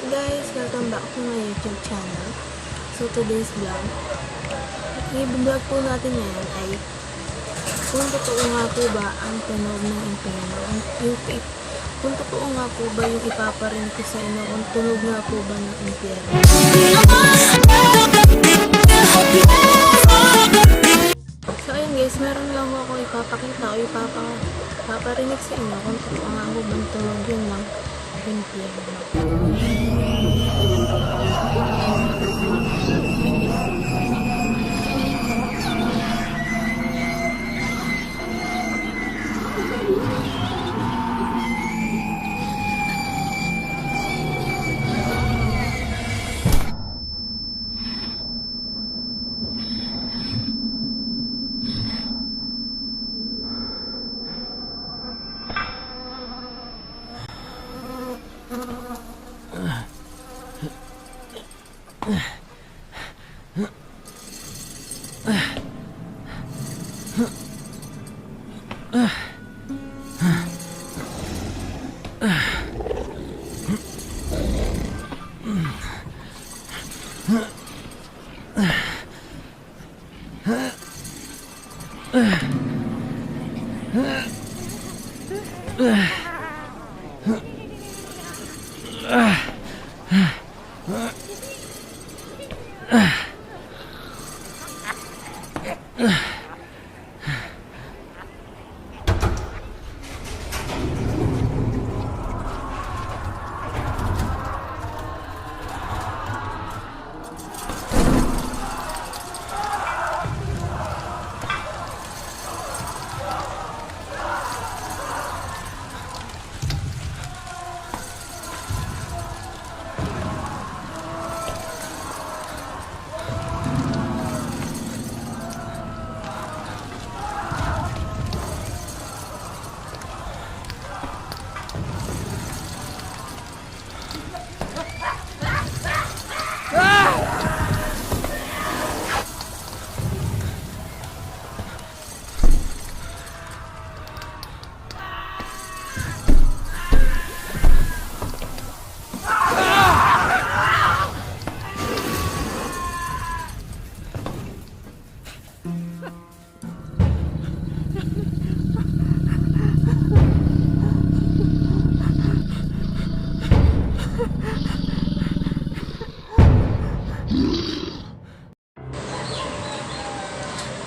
up guys? Welcome back to my YouTube channel. So today's vlog, i-vlog po natin ngayon ay kung totoo nga po ba ang tunog ng impyerno. Kung totoo nga po ba yung ipaparinig ko sa inyo, kung tunog nga po ba ng impyerno. So ayun guys, meron lang ako ipapakita o ipaparinig sa inyo kung totoo nga po ba ang tunog yun ng impyerno.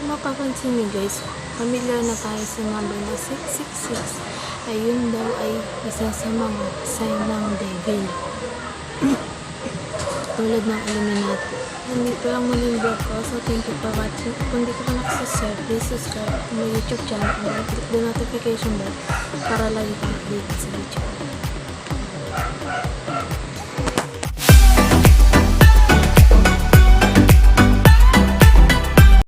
Mapapansin niyo guys, familiar na tayo sa number na 666. Ayun daw ay isa sa mga sign ng devil. Tulad ng Illuminati. Nandito lang muna yung vlog ko. So thank you for watching. Kung di ka pa nakasubscribe, please subscribe to my YouTube channel and click the notification bell para lagi kang updated sa YouTube.